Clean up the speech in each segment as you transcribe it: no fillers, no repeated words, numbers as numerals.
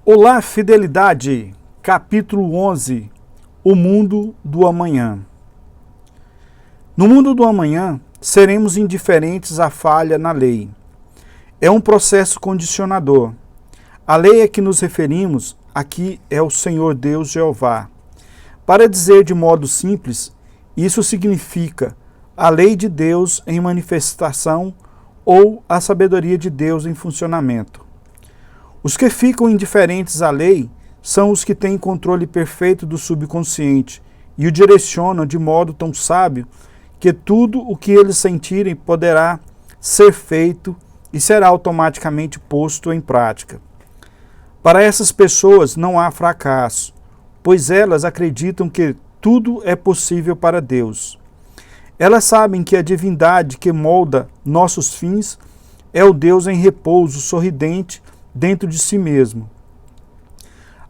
Olá, fidelidade, capítulo 11, o mundo do amanhã. No mundo do amanhã, seremos indiferentes à falha na lei. É um processo condicionador. A lei a que nos referimos aqui é o Senhor Deus Jeová. Para dizer de modo simples, isso significa a lei de Deus em manifestação ou a sabedoria de Deus em funcionamento. Os que ficam indiferentes à lei são os que têm controle perfeito do subconsciente e o direcionam de modo tão sábio que tudo o que eles sentirem poderá ser feito e será automaticamente posto em prática. Para essas pessoas não há fracasso, pois elas acreditam que tudo é possível para Deus. Elas sabem que a divindade que molda nossos fins é o Deus em repouso sorridente dentro de si mesmo.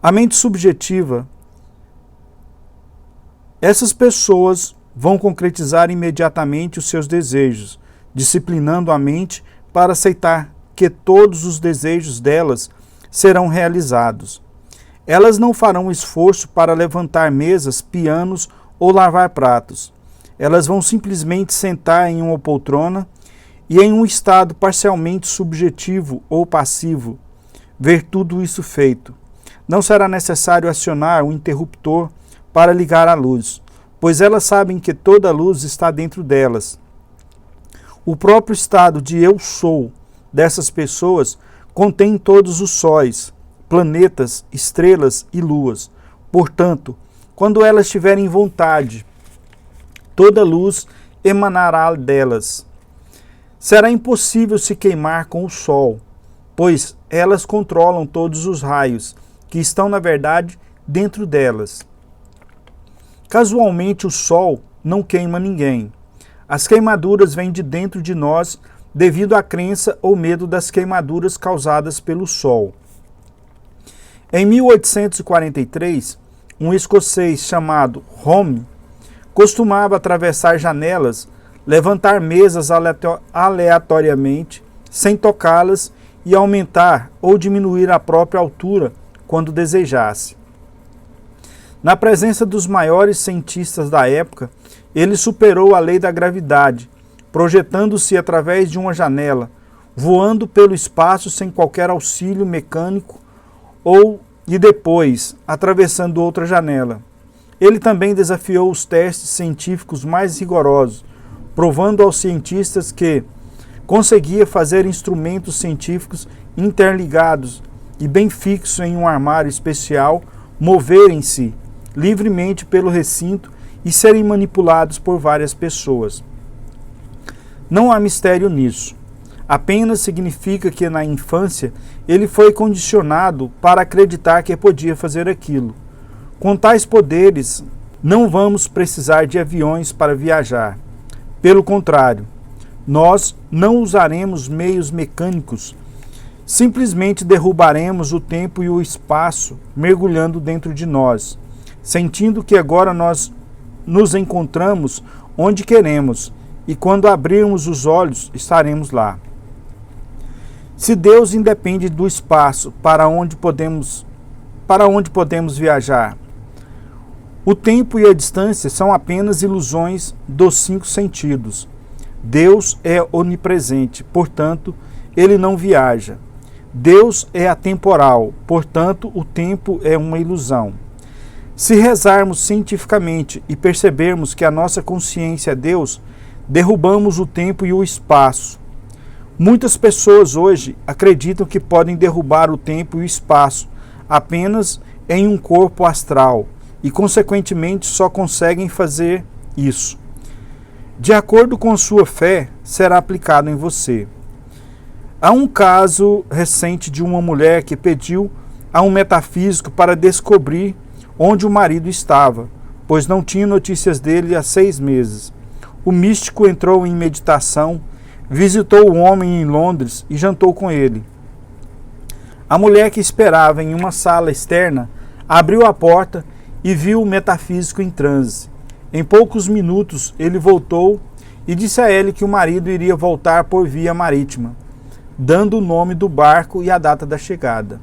A mente subjetiva, essas pessoas vão concretizar imediatamente os seus desejos, disciplinando a mente para aceitar que todos os desejos delas serão realizados. Elas não farão esforço para levantar mesas, pianos ou lavar pratos. Elas vão simplesmente sentar em uma poltrona e, em um estado parcialmente subjetivo ou passivo, ver tudo isso feito. Não será necessário acionar o interruptor para ligar a luz, pois elas sabem que toda a luz está dentro delas. O próprio estado de eu sou dessas pessoas contém todos os sóis, planetas, estrelas e luas. Portanto, quando elas tiverem vontade, toda luz emanará delas. Será impossível se queimar com o sol, pois elas controlam todos os raios, que estão, na verdade, dentro delas. Casualmente, o sol não queima ninguém. As queimaduras vêm de dentro de nós devido à crença ou medo das queimaduras causadas pelo sol. Em 1843, um escocês chamado Home costumava atravessar janelas, levantar mesas aleatoriamente, sem tocá-las, e aumentar ou diminuir a própria altura quando desejasse. Na presença dos maiores cientistas da época, ele superou a lei da gravidade, projetando-se através de uma janela, voando pelo espaço sem qualquer auxílio mecânico e depois atravessando outra janela. Ele também desafiou os testes científicos mais rigorosos, provando aos cientistas que conseguia fazer instrumentos científicos interligados e bem fixos em um armário especial moverem-se livremente pelo recinto e serem manipulados por várias pessoas. Não há mistério nisso. Apenas significa que na infância ele foi condicionado para acreditar que podia fazer aquilo. Com tais poderes, não vamos precisar de aviões para viajar. Pelo contrário, nós não usaremos meios mecânicos, simplesmente derrubaremos o tempo e o espaço mergulhando dentro de nós, sentindo que agora nós nos encontramos onde queremos e quando abrirmos os olhos estaremos lá. Se Deus independe do espaço para onde podemos viajar, o tempo e a distância são apenas ilusões dos 5 sentidos. Deus é onipresente, portanto, ele não viaja. Deus é atemporal, portanto, o tempo é uma ilusão. Se rezarmos cientificamente e percebermos que a nossa consciência é Deus, derrubamos o tempo e o espaço. Muitas pessoas hoje acreditam que podem derrubar o tempo e o espaço apenas em um corpo astral e, consequentemente, só conseguem fazer isso. De acordo com sua fé, será aplicado em você. Há um caso recente de uma mulher que pediu a um metafísico para descobrir onde o marido estava, pois não tinha notícias dele há 6 meses. O místico entrou em meditação, visitou o homem em Londres e jantou com ele. A mulher, que esperava em uma sala externa, abriu a porta e viu o metafísico em transe. Em poucos minutos, ele voltou e disse a ele que o marido iria voltar por via marítima, dando o nome do barco e a data da chegada.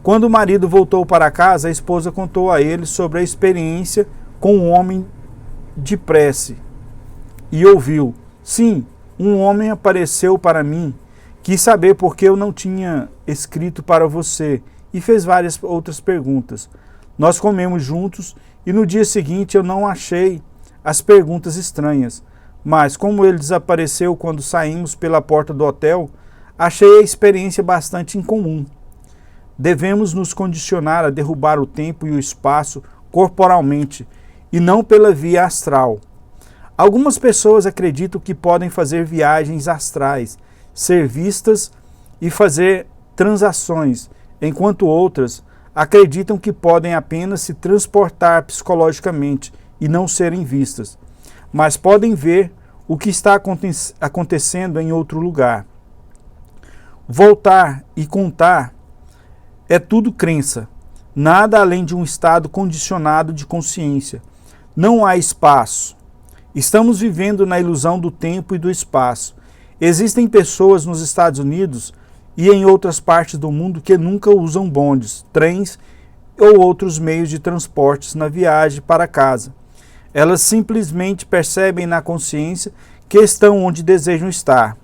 Quando o marido voltou para casa, a esposa contou a ele sobre a experiência com um homem de prece e ouviu: sim, um homem apareceu para mim, quis saber por que eu não tinha escrito para você e fez várias outras perguntas. Nós comemos juntos e no dia seguinte eu não achei as perguntas estranhas, mas como ele desapareceu quando saímos pela porta do hotel, achei a experiência bastante incomum. Devemos nos condicionar a derrubar o tempo e o espaço corporalmente e não pela via astral. Algumas pessoas acreditam que podem fazer viagens astrais, ser vistas e fazer transações, enquanto outras acreditam que podem apenas se transportar psicologicamente e não serem vistas, mas podem ver o que está acontecendo em outro lugar. Voltar e contar é tudo crença, nada além de um estado condicionado de consciência. Não há espaço. Estamos vivendo na ilusão do tempo e do espaço. Existem pessoas nos Estados Unidos e em outras partes do mundo que nunca usam bondes, trens ou outros meios de transportes na viagem para casa. Elas simplesmente percebem na consciência que estão onde desejam estar.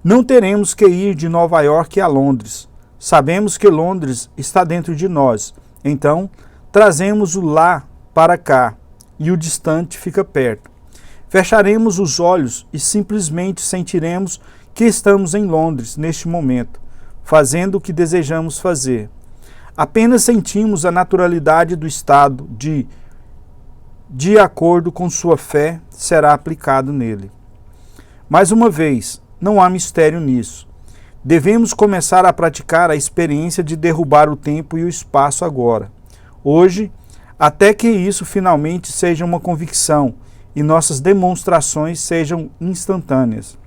Não teremos que ir de Nova York a Londres. Sabemos que Londres está dentro de nós, então trazemos o lá para cá e o distante fica perto. Fecharemos os olhos e simplesmente sentiremos que estamos em Londres neste momento, fazendo o que desejamos fazer. Apenas sentimos a naturalidade do estado de acordo com sua fé, será aplicado nele. Mais uma vez, não há mistério nisso. Devemos começar a praticar a experiência de derrubar o tempo e o espaço agora, hoje, até que isso finalmente seja uma convicção e nossas demonstrações sejam instantâneas.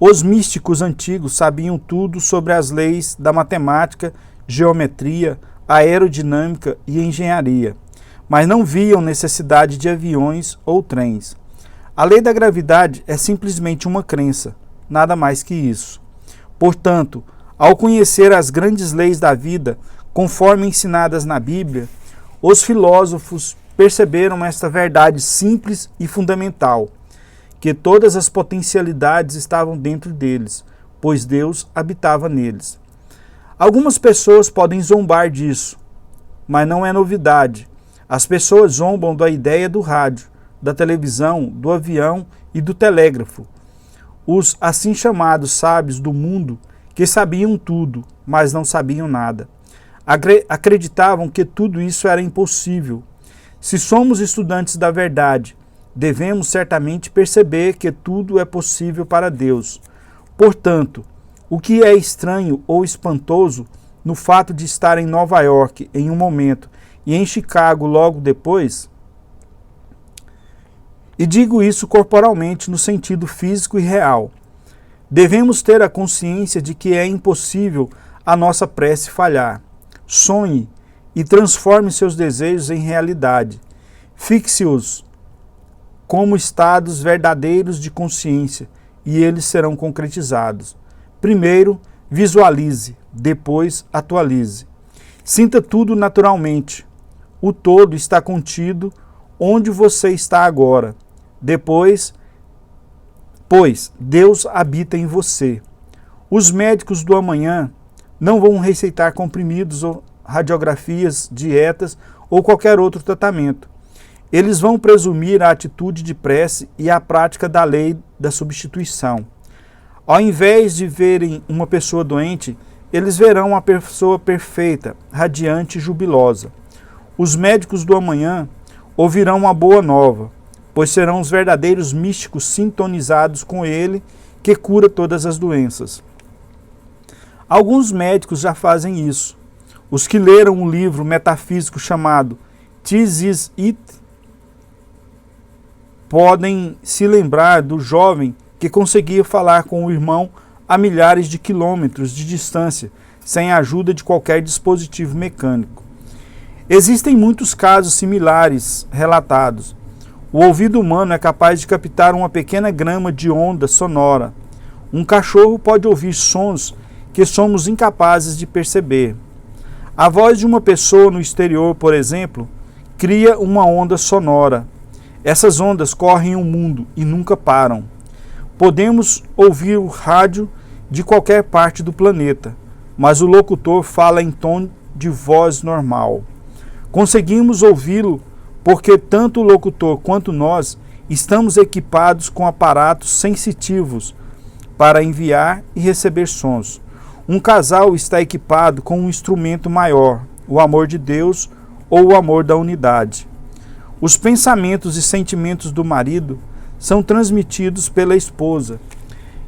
Os místicos antigos sabiam tudo sobre as leis da matemática, geometria, aerodinâmica e engenharia, mas não viam necessidade de aviões ou trens. A lei da gravidade é simplesmente uma crença, nada mais que isso. Portanto, ao conhecer as grandes leis da vida, conforme ensinadas na Bíblia, os filósofos perceberam esta verdade simples e fundamental, que todas as potencialidades estavam dentro deles, pois Deus habitava neles. Algumas pessoas podem zombar disso, mas não é novidade. As pessoas zombam da ideia do rádio, da televisão, do avião e do telégrafo. Os assim chamados sábios do mundo, que sabiam tudo, mas não sabiam nada, acreditavam que tudo isso era impossível. Se somos estudantes da verdade, devemos certamente perceber que tudo é possível para Deus. Portanto, o que é estranho ou espantoso no fato de estar em Nova York em um momento e em Chicago logo depois? E digo isso corporalmente no sentido físico e real. Devemos ter a consciência de que é impossível a nossa prece falhar. Sonhe e transforme seus desejos em realidade. Fixe-os como estados verdadeiros de consciência e eles serão concretizados. Primeiro, visualize, depois atualize. Sinta tudo naturalmente. O todo está contido onde você está agora. Pois Deus habita em você. Os médicos do amanhã não vão receitar comprimidos ou radiografias, dietas ou qualquer outro tratamento. Eles vão presumir a atitude de prece e a prática da lei da substituição. Ao invés de verem uma pessoa doente, eles verão uma pessoa perfeita, radiante e jubilosa. Os médicos do amanhã ouvirão uma boa nova, pois serão os verdadeiros místicos sintonizados com ele que cura todas as doenças. Alguns médicos já fazem isso. Os que leram um livro metafísico chamado This Is It podem se lembrar do jovem que conseguia falar com o irmão a milhares de quilômetros de distância, sem a ajuda de qualquer dispositivo mecânico. Existem muitos casos similares relatados. O ouvido humano é capaz de captar uma pequena grama de onda sonora. Um cachorro pode ouvir sons que somos incapazes de perceber. A voz de uma pessoa no exterior, por exemplo, cria uma onda sonora. Essas ondas correm o mundo e nunca param. Podemos ouvir o rádio de qualquer parte do planeta, mas o locutor fala em tom de voz normal. Conseguimos ouvi-lo porque tanto o locutor quanto nós estamos equipados com aparatos sensitivos para enviar e receber sons. Um casal está equipado com um instrumento maior, o amor de Deus ou o amor da unidade. Os pensamentos e sentimentos do marido são transmitidos pela esposa,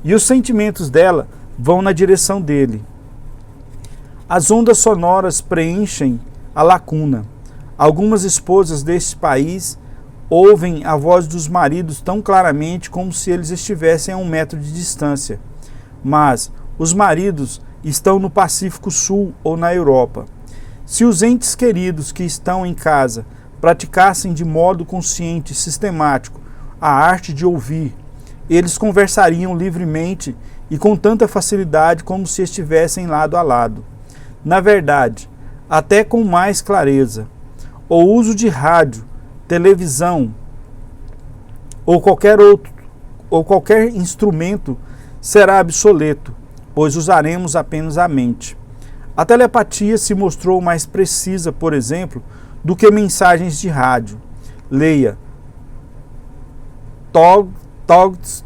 e os sentimentos dela vão na direção dele. As ondas sonoras preenchem a lacuna. Algumas esposas deste país ouvem a voz dos maridos tão claramente como se eles estivessem a 1 metro de distância. Mas os maridos estão no Pacífico Sul ou na Europa. Se os entes queridos que estão em casa praticassem de modo consciente e sistemático a arte de ouvir, eles conversariam livremente e com tanta facilidade como se estivessem lado a lado. Na verdade, até com mais clareza. O uso de rádio, televisão ou qualquer instrumento será obsoleto, pois usaremos apenas a mente. A telepatia se mostrou mais precisa, por exemplo, do que mensagens de rádio. Leia Talked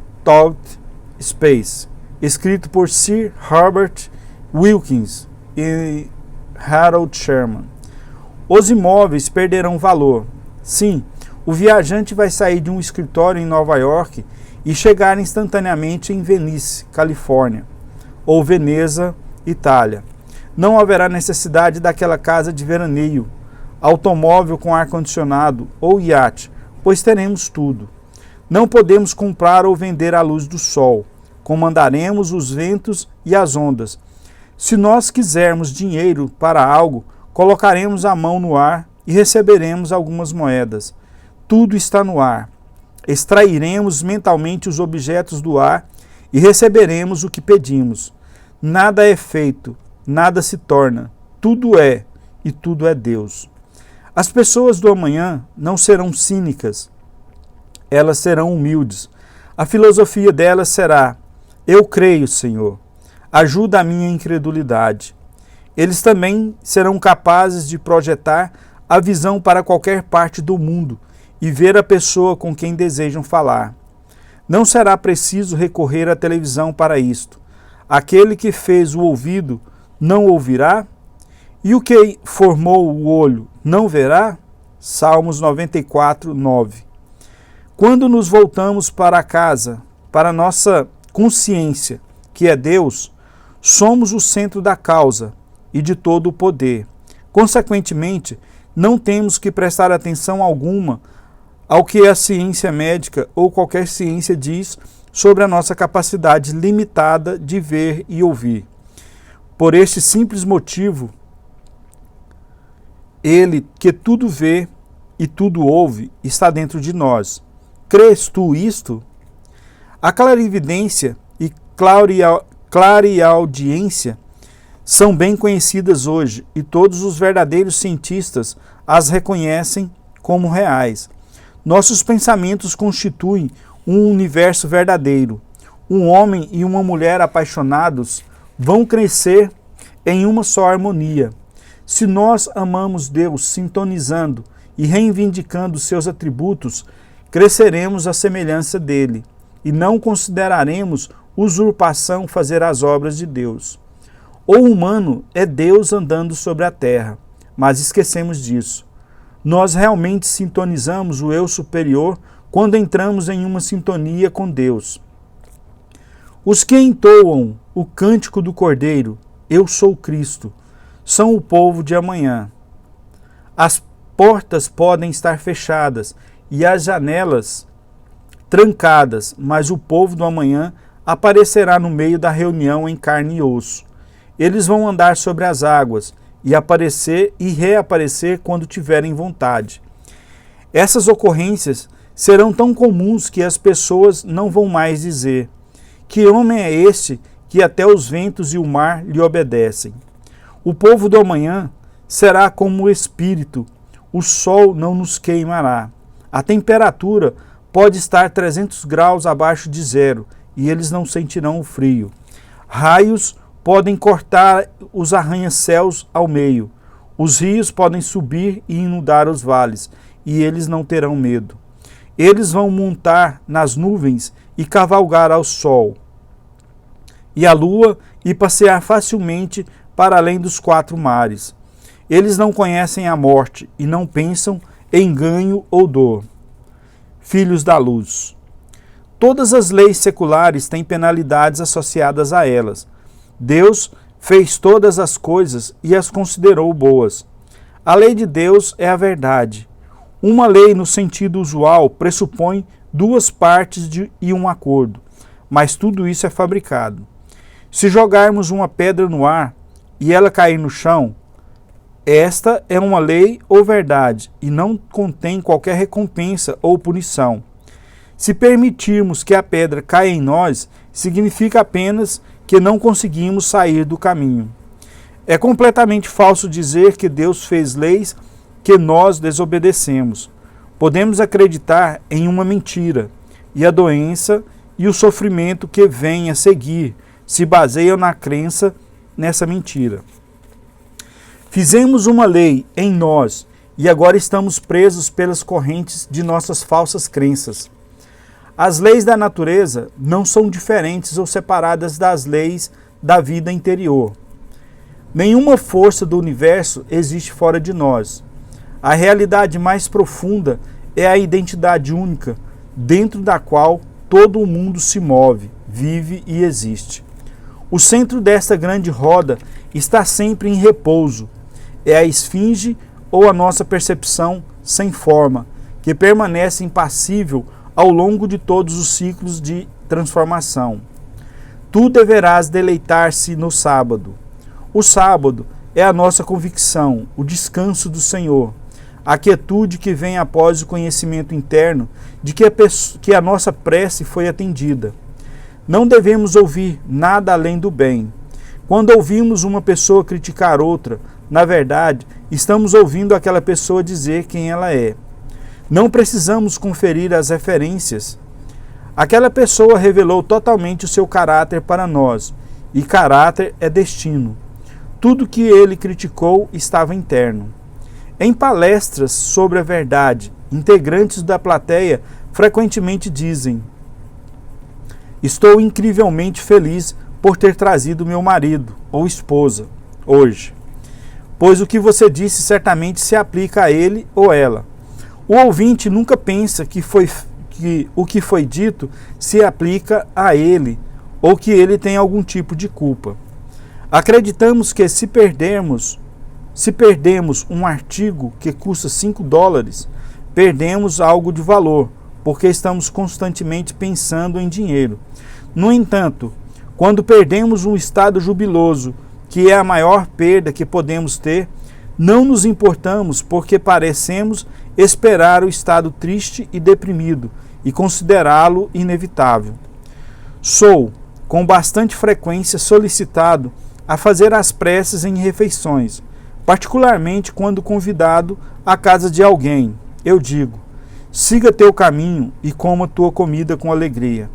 Space, escrito por Sir Herbert Wilkins e Harold Sherman. Os imóveis perderão valor. Sim, o viajante vai sair de um escritório em Nova York e chegar instantaneamente em Venice, Califórnia, ou Veneza, Itália. Não haverá necessidade daquela casa de veraneio, automóvel com ar-condicionado ou iate, pois teremos tudo. Não podemos comprar ou vender à luz do sol. Comandaremos os ventos e as ondas. Se nós quisermos dinheiro para algo, colocaremos a mão no ar e receberemos algumas moedas. Tudo está no ar. Extrairemos mentalmente os objetos do ar e receberemos o que pedimos. Nada é feito, nada se torna. Tudo é, e tudo é Deus. As pessoas do amanhã não serão cínicas. Elas serão humildes. A filosofia delas será: eu creio, Senhor. Ajuda a minha incredulidade. Eles também serão capazes de projetar a visão para qualquer parte do mundo e ver a pessoa com quem desejam falar. Não será preciso recorrer à televisão para isto. Aquele que fez o ouvido não ouvirá? E o que formou o olho não verá? Salmos 94, 9. Quando nos voltamos para casa, para nossa consciência, que é Deus, somos o centro da causa e de todo o poder. Consequentemente, não temos que prestar atenção alguma ao que a ciência médica ou qualquer ciência diz sobre a nossa capacidade limitada de ver e ouvir. Por este simples motivo, Ele, que tudo vê e tudo ouve, está dentro de nós. Crês tu isto? A clarividência e clareaudiência são bem conhecidas hoje e todos os verdadeiros cientistas as reconhecem como reais. Nossos pensamentos constituem um universo verdadeiro. Um homem e uma mulher apaixonados vão crescer em uma só harmonia. Se nós amamos Deus sintonizando e reivindicando seus atributos, cresceremos à semelhança dele e não consideraremos usurpação fazer as obras de Deus. O humano é Deus andando sobre a terra, mas esquecemos disso. Nós realmente sintonizamos o eu superior quando entramos em uma sintonia com Deus. Os que entoam o cântico do Cordeiro, eu sou Cristo, são o povo de amanhã. As portas podem estar fechadas e as janelas trancadas, mas o povo do amanhã aparecerá no meio da reunião em carne e osso. Eles vão andar sobre as águas e aparecer e reaparecer quando tiverem vontade. Essas ocorrências serão tão comuns que as pessoas não vão mais dizer: que homem é este que até os ventos e o mar lhe obedecem. O povo do amanhã será como o espírito, o sol não nos queimará. A temperatura pode estar 300 graus abaixo de zero e eles não sentirão o frio. Raios podem cortar os arranha-céus ao meio. Os rios podem subir e inundar os vales, e eles não terão medo. Eles vão montar nas nuvens e cavalgar ao sol e à lua e passear facilmente para além dos 4 mares. Eles não conhecem a morte e não pensam em ganho ou dor. Filhos da luz. Todas as leis seculares têm penalidades associadas a elas. Deus fez todas as coisas e as considerou boas. A lei de Deus é a verdade. Uma lei, no sentido usual, pressupõe 2 partes e um acordo, mas tudo isso é fabricado. Se jogarmos uma pedra no ar e ela cair no chão, esta é uma lei ou verdade e não contém qualquer recompensa ou punição. Se permitirmos que a pedra caia em nós, significa apenas que não conseguimos sair do caminho. É completamente falso dizer que Deus fez leis que nós desobedecemos. Podemos acreditar em uma mentira, e a doença e o sofrimento que vem a seguir se baseiam na crença nessa mentira. Fizemos uma lei em nós e agora estamos presos pelas correntes de nossas falsas crenças. As leis da natureza não são diferentes ou separadas das leis da vida interior. Nenhuma força do universo existe fora de nós. A realidade mais profunda é a identidade única, dentro da qual todo o mundo se move, vive e existe. O centro desta grande roda está sempre em repouso. É a esfinge ou a nossa percepção sem forma, que permanece impassível ao longo de todos os ciclos de transformação. Tu deverás deleitar-se no sábado. O sábado é a nossa convicção, o descanso do Senhor, a quietude que vem após o conhecimento interno de que a nossa prece foi atendida. Não devemos ouvir nada além do bem. Quando ouvimos uma pessoa criticar outra, na verdade, estamos ouvindo aquela pessoa dizer quem ela é. Não precisamos conferir as referências. Aquela pessoa revelou totalmente o seu caráter para nós, e caráter é destino. Tudo que ele criticou estava interno. Em palestras sobre a verdade, integrantes da plateia frequentemente dizem: estou incrivelmente feliz por ter trazido meu marido ou esposa hoje, pois o que você disse certamente se aplica a ele ou ela. O ouvinte nunca pensa que o que foi dito se aplica a ele ou que ele tem algum tipo de culpa. Acreditamos que se perdemos um artigo que custa $5, perdemos algo de valor, porque estamos constantemente pensando em dinheiro. No entanto, quando perdemos um estado jubiloso, que é a maior perda que podemos ter, não nos importamos porque parecemos esperar o estado triste e deprimido e considerá-lo inevitável. Sou, com bastante frequência, solicitado a fazer as preces em refeições, particularmente quando convidado à casa de alguém. Eu digo: siga teu caminho e coma tua comida com alegria.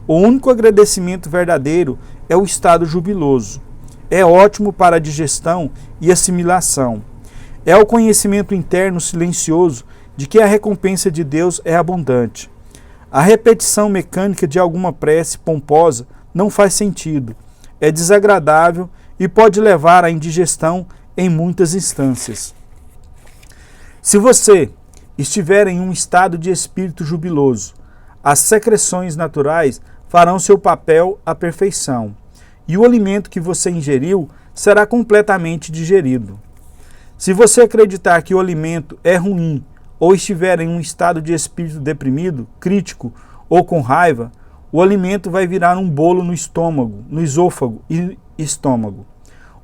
O único agradecimento verdadeiro é o estado jubiloso. É ótimo para a digestão e assimilação. É o conhecimento interno silencioso de que a recompensa de Deus é abundante. A repetição mecânica de alguma prece pomposa não faz sentido, é desagradável e pode levar à indigestão em muitas instâncias. Se você estiver em um estado de espírito jubiloso, as secreções naturais farão seu papel à perfeição, e o alimento que você ingeriu será completamente digerido. Se você acreditar que o alimento é ruim ou estiver em um estado de espírito deprimido, crítico ou com raiva, o alimento vai virar um bolo no estômago, no esôfago e estômago.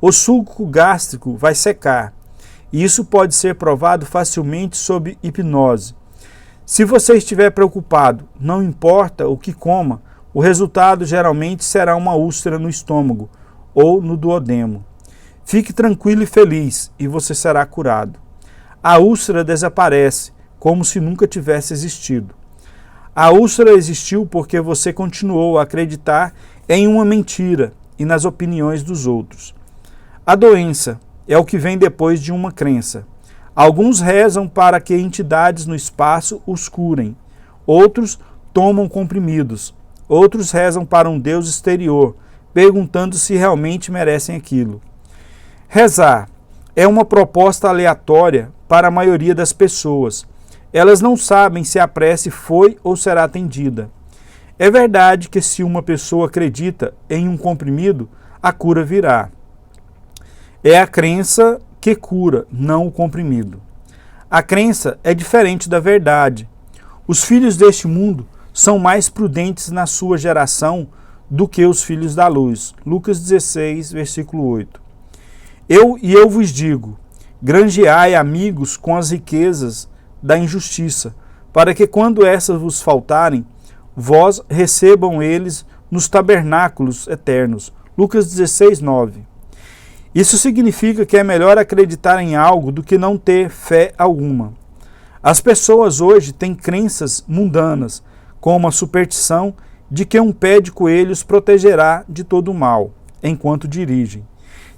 O suco gástrico vai secar, e isso pode ser provado facilmente sob hipnose. Se você estiver preocupado, não importa o que coma, o resultado geralmente será uma úlcera no estômago ou no duodeno. Fique tranquilo e feliz e você será curado. A úlcera desaparece como se nunca tivesse existido. A úlcera existiu porque você continuou a acreditar em uma mentira e nas opiniões dos outros. A doença é o que vem depois de uma crença. Alguns rezam para que entidades no espaço os curem. Outros tomam comprimidos. Outros rezam para um Deus exterior, perguntando se realmente merecem aquilo. Rezar é uma proposta aleatória para a maioria das pessoas. Elas não sabem se a prece foi ou será atendida. É verdade que se uma pessoa acredita em um comprimido, a cura virá. É a crença que cura, não o comprimido. A crença é diferente da verdade. Os filhos deste mundo são mais prudentes na sua geração do que os filhos da luz. Lucas 16, versículo 8. Eu vos digo, granjeai amigos com as riquezas da injustiça, para que quando essas vos faltarem, vós recebam eles nos tabernáculos eternos. Lucas 16, 9. Isso significa que é melhor acreditar em algo do que não ter fé alguma. As pessoas hoje têm crenças mundanas, como a superstição de que um pé de coelho os protegerá de todo o mal, enquanto dirigem.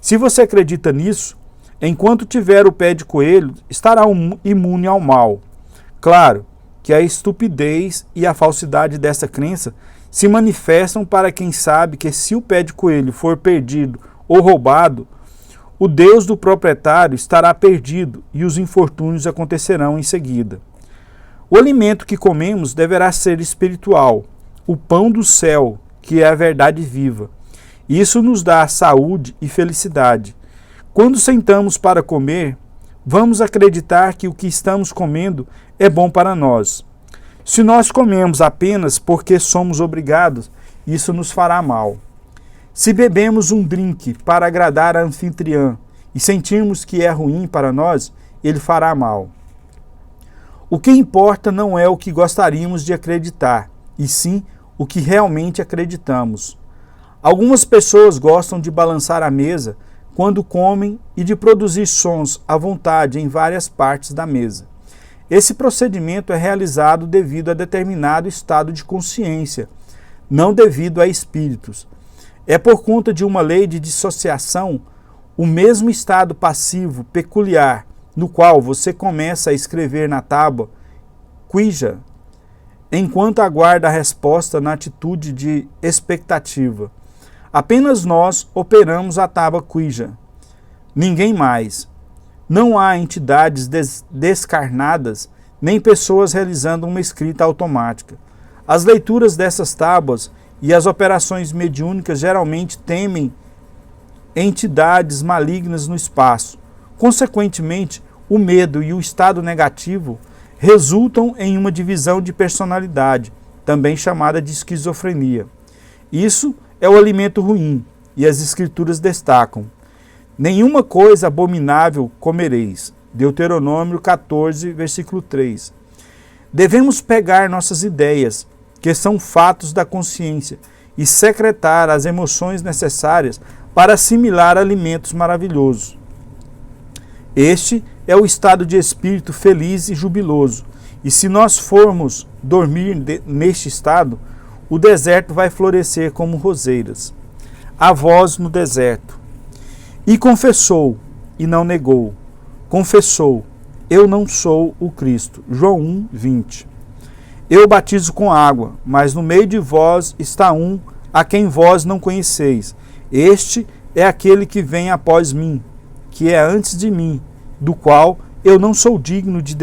Se você acredita nisso, enquanto tiver o pé de coelho, estará imune ao mal. Claro que a estupidez e a falsidade dessa crença se manifestam para quem sabe que se o pé de coelho for perdido ou roubado, o Deus do proprietário estará perdido e os infortúnios acontecerão em seguida. O alimento que comemos deverá ser espiritual, o pão do céu, que é a verdade viva. Isso nos dá saúde e felicidade. Quando sentamos para comer, vamos acreditar que o que estamos comendo é bom para nós. Se nós comemos apenas porque somos obrigados, isso nos fará mal. Se bebemos um drink para agradar a anfitriã e sentirmos que é ruim para nós, ele fará mal. O que importa não é o que gostaríamos de acreditar, e sim o que realmente acreditamos. Algumas pessoas gostam de balançar a mesa quando comem e de produzir sons à vontade em várias partes da mesa. Esse procedimento é realizado devido a determinado estado de consciência, não devido a espíritos. É por conta de uma lei de dissociação, o mesmo estado passivo peculiar no qual você começa a escrever na tábua Ouija, enquanto aguarda a resposta na atitude de expectativa. Apenas nós operamos a tábua Ouija, ninguém mais. Não há entidades descarnadas, nem pessoas realizando uma escrita automática. As leituras dessas tábuas e as operações mediúnicas geralmente temem entidades malignas no espaço. Consequentemente, o medo e o estado negativo resultam em uma divisão de personalidade, também chamada de esquizofrenia. Isso é o alimento ruim, e as escrituras destacam: nenhuma coisa abominável comereis. Deuteronômio 14, versículo 3. Devemos pegar nossas ideias, que são fatos da consciência, e secretar as emoções necessárias para assimilar alimentos maravilhosos. Este é o estado de espírito feliz e jubiloso, e se nós formos dormir neste estado, o deserto vai florescer como roseiras. A voz no deserto. E confessou, e não negou. Confessou, eu não sou o Cristo. João 1, 20. Eu batizo com água, mas no meio de vós está um a quem vós não conheceis. Este é aquele que vem após mim, que é antes de mim, do qual eu não sou digno de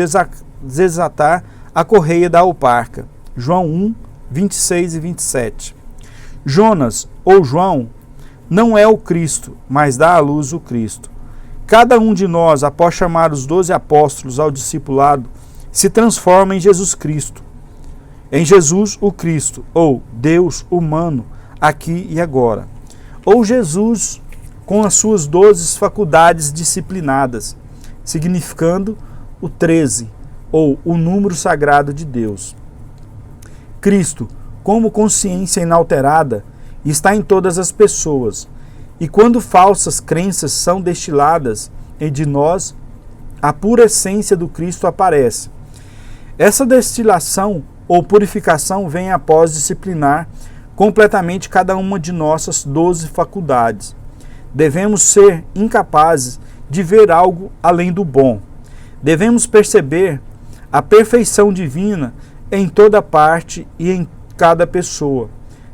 desatar a correia da alparca. João 1, 26 e 27. Jonas, ou João, não é o Cristo, mas dá à luz o Cristo. Cada um de nós, após chamar os 12 apóstolos ao discipulado, se transforma em Jesus Cristo. Em Jesus o Cristo, ou Deus humano, aqui e agora. Ou Jesus com as suas 12 faculdades disciplinadas, significando o 13, ou o número sagrado de Deus. Cristo, como consciência inalterada, está em todas as pessoas. E quando falsas crenças são destiladas de nós, a pura essência do Cristo aparece. Essa destilação ou purificação vem após disciplinar completamente cada uma de nossas 12 faculdades. Devemos ser incapazes de ver algo além do bom. Devemos perceber a perfeição divina em toda parte e em cada pessoa.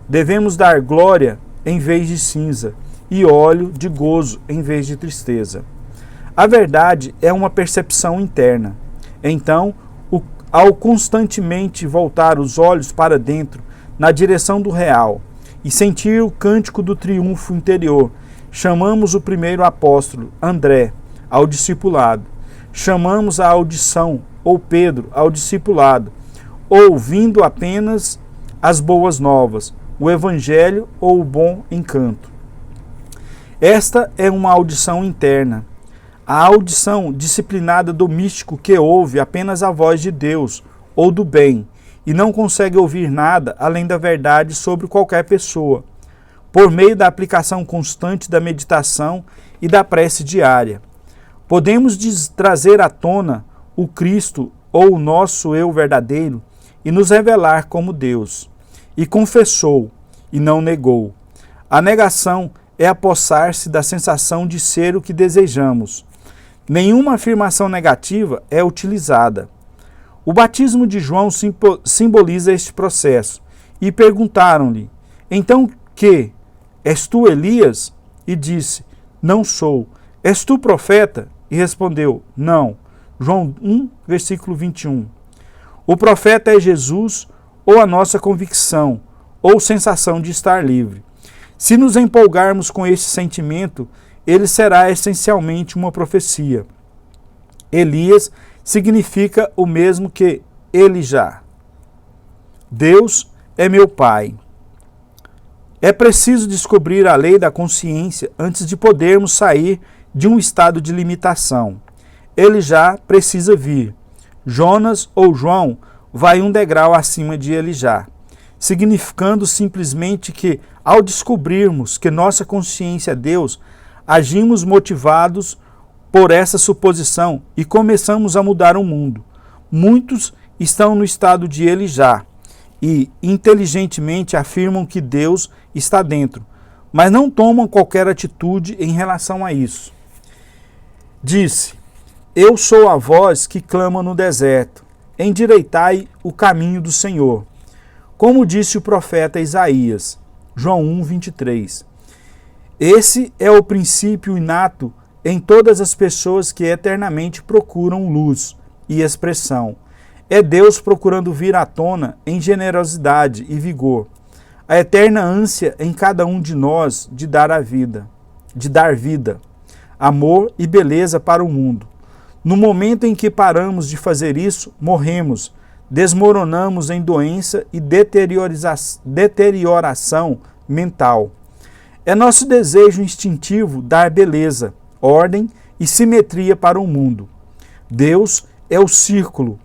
Devemos dar glória em vez de cinza e óleo de gozo em vez de tristeza. A verdade é uma percepção interna. Então, ao constantemente voltar os olhos para dentro, na direção do real, e sentir o cântico do triunfo interior, chamamos o primeiro apóstolo, André, ao discipulado. Chamamos a audição, ou Pedro, ao discipulado, ouvindo apenas as boas novas, o evangelho ou o bom encanto. Esta é uma audição interna. A audição disciplinada do místico que ouve apenas a voz de Deus ou do bem e não consegue ouvir nada além da verdade sobre qualquer pessoa, por meio da aplicação constante da meditação e da prece diária. Podemos trazer à tona o Cristo ou o nosso eu verdadeiro e nos revelar como Deus. E confessou, e não negou. A negação é apossar-se da sensação de ser o que desejamos. Nenhuma afirmação negativa é utilizada. O batismo de João simboliza este processo. E perguntaram-lhe, então que? És tu Elias? E disse, não sou. És tu profeta? E respondeu, não. João 1, versículo 21. O profeta é Jesus ou a nossa convicção, ou sensação de estar livre. Se nos empolgarmos com este sentimento, ele será essencialmente uma profecia. Elias significa o mesmo que Elijá. Deus é meu Pai. É preciso descobrir a lei da consciência antes de podermos sair de um estado de limitação. Elijá precisa vir. Jonas ou João vai um degrau acima de Elijá, significando simplesmente que, ao descobrirmos que nossa consciência é Deus, agimos motivados por essa suposição e começamos a mudar o mundo. Muitos estão no estado de Elijá e inteligentemente afirmam que Deus está dentro, mas não tomam qualquer atitude em relação a isso. Disse, eu sou a voz que clama no deserto, endireitai o caminho do Senhor. Como disse o profeta Isaías, João 1, 23. Esse é o princípio inato em todas as pessoas que eternamente procuram luz e expressão. É Deus procurando vir à tona em generosidade e vigor. A eterna ânsia em cada um de nós de dar vida, amor e beleza para o mundo. No momento em que paramos de fazer isso, morremos, desmoronamos em doença e deterioração mental. É nosso desejo instintivo dar beleza, ordem e simetria para o mundo. Deus é o círculo.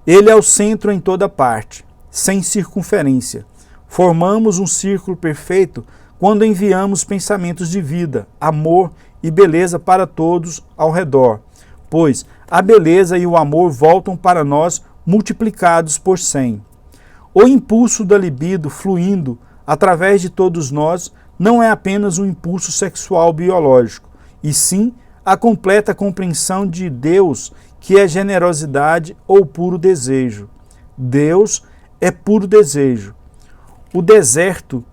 Ele é o centro em toda parte, sem circunferência. Formamos um círculo perfeito quando enviamos pensamentos de vida, amor e beleza para todos ao redor, pois a beleza e o amor voltam para nós multiplicados por 100. O impulso da libido fluindo através de todos nós não é apenas um impulso sexual biológico, e sim a completa compreensão de Deus, que é generosidade ou puro desejo. Deus é puro desejo. O deserto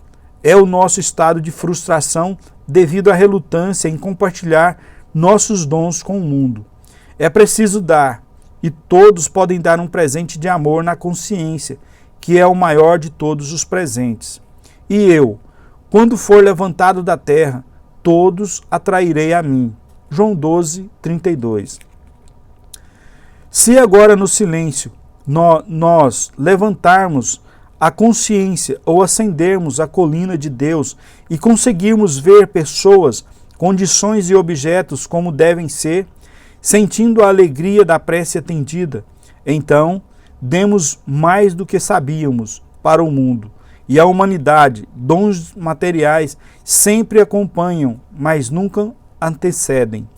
é o nosso estado de frustração devido à relutância em compartilhar nossos dons com o mundo. É preciso dar, e todos podem dar um presente de amor na consciência, que é o maior de todos os presentes. E eu, quando for levantado da terra, todos atrairei a mim. João 12, 32. Se agora no silêncio nós levantarmos a consciência ou ascendermos a colina de Deus e conseguirmos ver pessoas, condições e objetos como devem ser, sentindo a alegria da prece atendida, então demos mais do que sabíamos para o mundo. E a humanidade, dons materiais, sempre acompanham, mas nunca antecedem.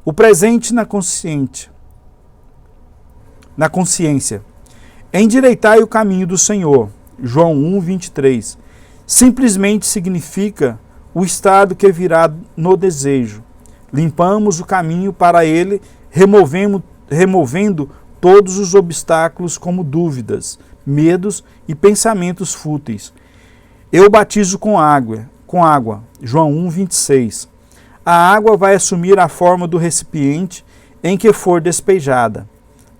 O presente na consciência. Endireitai o caminho do Senhor. João 1, 23. Simplesmente significa o estado que virá no desejo. Limpamos o caminho para ele, removendo todos os obstáculos como dúvidas, medos e pensamentos fúteis. Eu batizo com água. João 1, 26. A água vai assumir a forma do recipiente em que for despejada.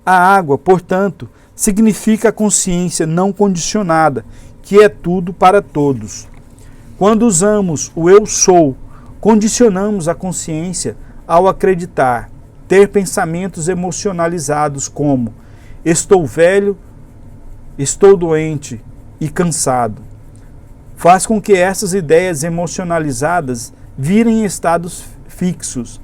A água, portanto, significa a consciência não condicionada, que é tudo para todos. Quando usamos o eu sou, condicionamos a consciência ao acreditar, ter pensamentos emocionalizados como estou velho, estou doente e cansado. Faz com que essas ideias emocionalizadas virem estados fixos.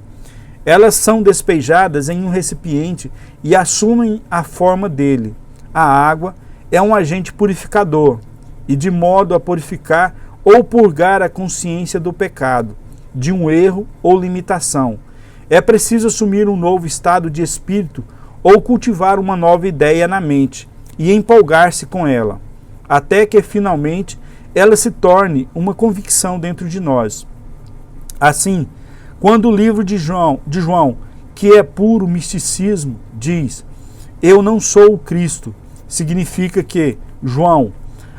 Elas são despejadas em um recipiente e assumem a forma dele. A água é um agente purificador e de modo a purificar ou purgar a consciência do pecado, de um erro ou limitação. É preciso assumir um novo estado de espírito ou cultivar uma nova ideia na mente e empolgar-se com ela, até que finalmente ela se torne uma convicção dentro de nós. Assim, quando o livro de João, que é puro misticismo, diz: eu não sou o Cristo, significa que, João,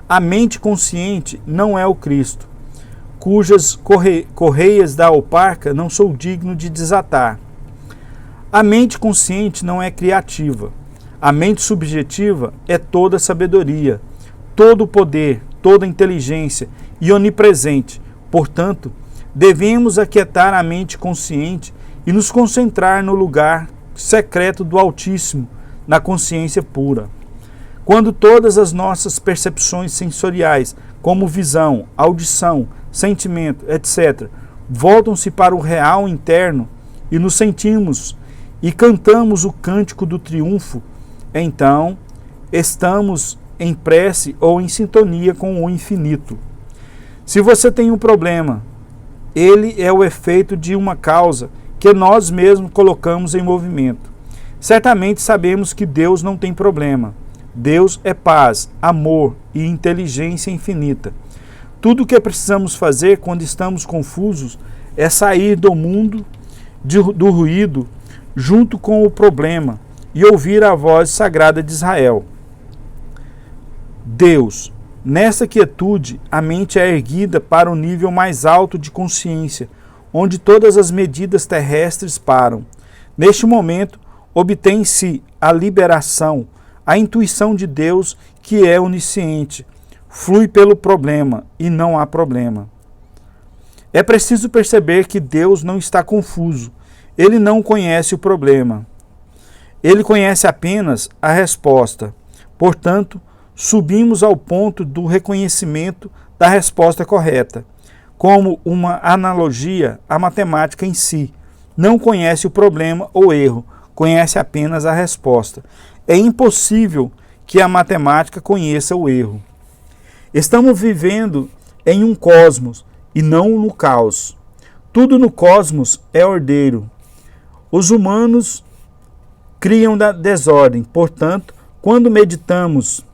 a mente consciente não é o Cristo, cujas correias da alparca não sou digno de desatar. A mente consciente não é criativa. A mente subjetiva é toda sabedoria, todo poder, toda inteligência e onipresente. Portanto, devemos aquietar a mente consciente e nos concentrar no lugar secreto do Altíssimo, na consciência pura. Quando todas as nossas percepções sensoriais, como visão, audição, sentimento, etc., voltam-se para o real interno e nos sentimos e cantamos o cântico do triunfo, então estamos em prece ou em sintonia com o infinito. Se você tem um problema, ele é o efeito de uma causa que nós mesmos colocamos em movimento. Certamente sabemos que Deus não tem problema. Deus é paz, amor e inteligência infinita. Tudo o que precisamos fazer quando estamos confusos é sair do mundo do ruído junto com o problema e ouvir a voz sagrada de Israel. Deus, nessa quietude, a mente é erguida para o nível mais alto de consciência, onde todas as medidas terrestres param. Neste momento, obtém-se a liberação, a intuição de Deus, que é onisciente, flui pelo problema e não há problema. É preciso perceber que Deus não está confuso. Ele não conhece o problema. Ele conhece apenas a resposta. Portanto, subimos ao ponto do reconhecimento da resposta correta. Como uma analogia, a matemática em si não conhece o problema ou erro, conhece apenas a resposta. É impossível que a matemática conheça o erro. Estamos vivendo em um cosmos e não no caos. Tudo no cosmos é ordeiro. Os humanos criam da desordem. Portanto, quando meditamos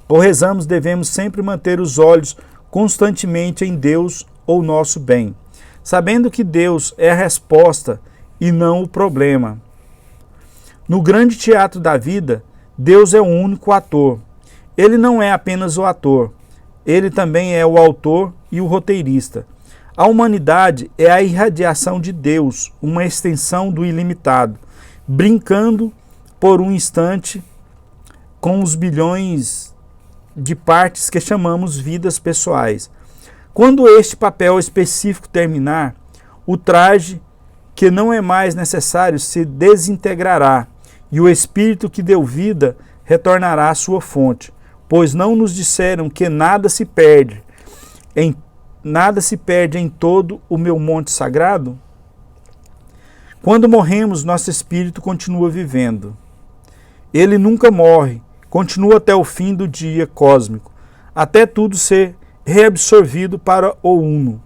ou rezamos, devemos sempre manter os olhos constantemente em Deus ou nosso bem, sabendo que Deus é a resposta e não o problema. No grande teatro da vida, Deus é o único ator. Ele não é apenas o ator, ele também é o autor e o roteirista. A humanidade é a irradiação de Deus, uma extensão do ilimitado, brincando por um instante com os bilhões de partes que chamamos vidas pessoais. Quando este papel específico terminar, o traje que não é mais necessário se desintegrará e o espírito que deu vida retornará à sua fonte, pois não nos disseram que nada se perde em todo o meu monte sagrado? Quando morremos, nosso espírito continua vivendo. Ele nunca morre, continua até o fim do dia cósmico. até tudo ser reabsorvido para o Uno.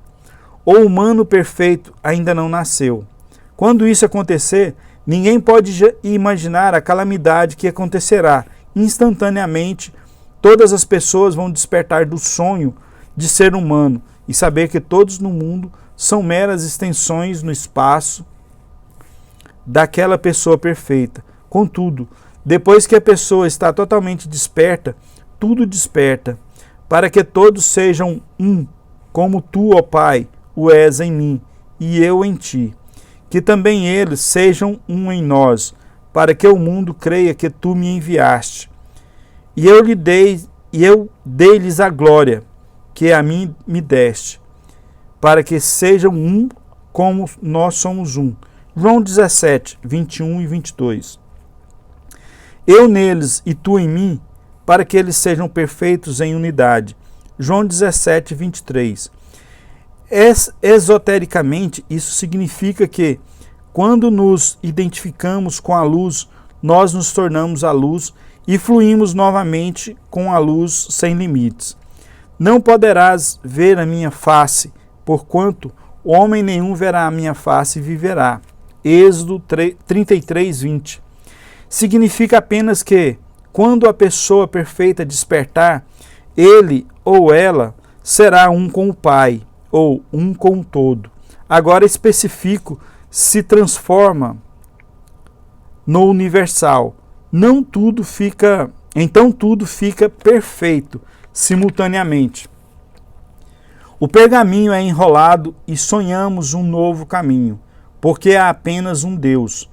O humano perfeito ainda não nasceu. Quando isso acontecer, ninguém pode imaginar a calamidade que acontecerá. Instantaneamente, todas as pessoas vão despertar do sonho de ser humano e saber que todos no mundo são meras extensões no espaço daquela pessoa perfeita. Contudo, depois que a pessoa está totalmente desperta, tudo desperta, para que todos sejam um, como tu, ó Pai, o és em mim, e eu em ti. Que também eles sejam um em nós, para que o mundo creia que tu me enviaste. E eu dei-lhes a glória que a mim me deste, para que sejam um como nós somos um. João 17, 21 e 22. Eu neles e tu em mim, para que eles sejam perfeitos em unidade. João 17, 23. Esotericamente, isso significa que, quando nos identificamos com a luz, nós nos tornamos a luz e fluímos novamente com a luz sem limites. Não poderás ver a minha face, porquanto homem nenhum verá a minha face e viverá. Êxodo 33, 20. Significa apenas que, quando a pessoa perfeita despertar, ele ou ela será um com o Pai, ou um com o todo. Agora especifico, se transforma no universal. Então tudo fica perfeito simultaneamente. O pergaminho é enrolado e sonhamos um novo caminho, porque há apenas um Deus.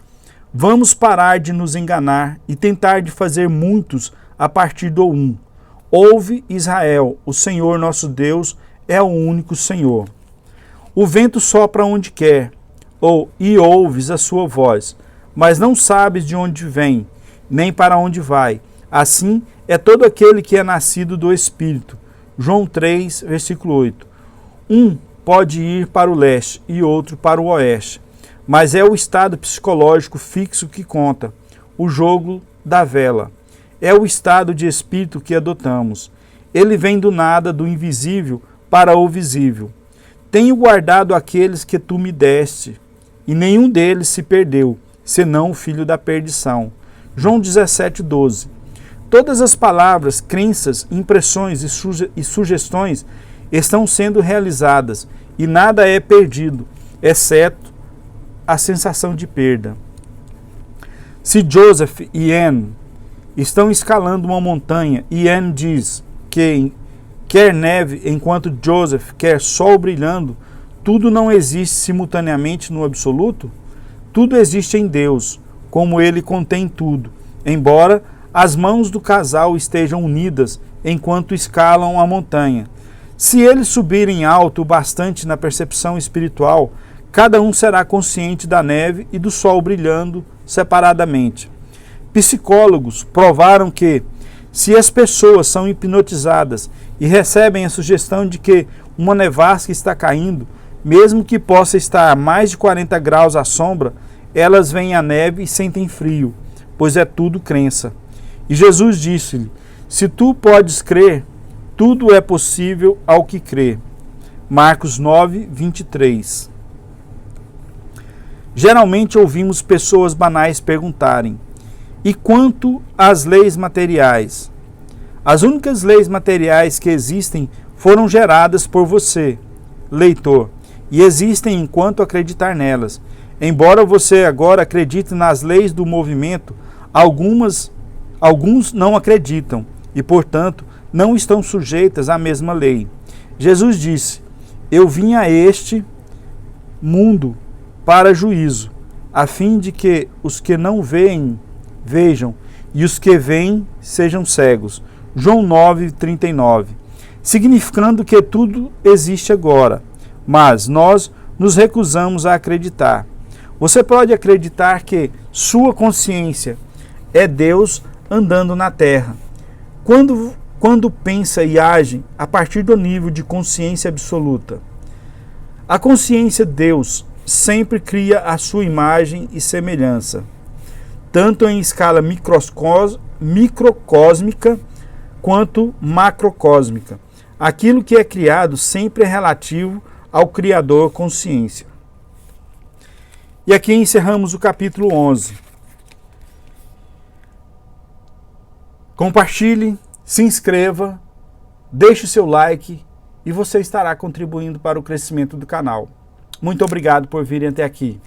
Vamos parar de nos enganar e tentar de fazer muitos a partir do um. Ouve, Israel, o Senhor nosso Deus é o único Senhor. O vento sopra onde quer, e ouves a sua voz, mas não sabes de onde vem, nem para onde vai. Assim é todo aquele que é nascido do Espírito. João 3, versículo 8. Um pode ir para o leste e outro para o oeste, mas é o estado psicológico fixo que conta, o jogo da vela. É o estado de espírito que adotamos. Ele vem do nada, do invisível, para o visível. Tenho guardado aqueles que tu me deste, e nenhum deles se perdeu, senão o filho da perdição. João 17, 12. Todas as palavras, crenças, impressões e sugestões estão sendo realizadas, e nada é perdido, exceto a sensação de perda. Se Joseph e Anne estão escalando uma montanha e Anne diz que quer neve enquanto Joseph quer sol brilhando, tudo não existe simultaneamente no absoluto? Tudo existe em Deus, como Ele contém tudo, embora as mãos do casal estejam unidas enquanto escalam a montanha. Se eles subirem alto o bastante na percepção espiritual, cada um será consciente da neve e do sol brilhando separadamente. Psicólogos provaram que, se as pessoas são hipnotizadas e recebem a sugestão de que uma nevasca está caindo, mesmo que possa estar a mais de 40 graus à sombra, elas veem a neve e sentem frio, pois é tudo crença. E Jesus disse-lhe: se tu podes crer, tudo é possível ao que crê. Marcos 9, 23. Geralmente ouvimos pessoas banais perguntarem: e quanto às leis materiais? As únicas leis materiais que existem foram geradas por você, leitor, e existem enquanto acreditar nelas. Embora você agora acredite nas leis do movimento, alguns não acreditam e, portanto, não estão sujeitas à mesma lei. Jesus disse: eu vim a este mundo para juízo, a fim de que os que não veem, vejam, e os que veem sejam cegos. João 9, 39. Significando que tudo existe agora, mas nós nos recusamos a acreditar. Você pode acreditar que sua consciência é Deus andando na Terra. Quando pensa e age a partir do nível de consciência absoluta. A consciência Deus sempre cria a sua imagem e semelhança, tanto em escala microcósmica quanto macrocósmica. Aquilo que é criado sempre é relativo ao Criador consciência. E aqui encerramos o capítulo 11. Compartilhe, se inscreva, deixe o seu like e você estará contribuindo para o crescimento do canal. Muito obrigado por virem até aqui.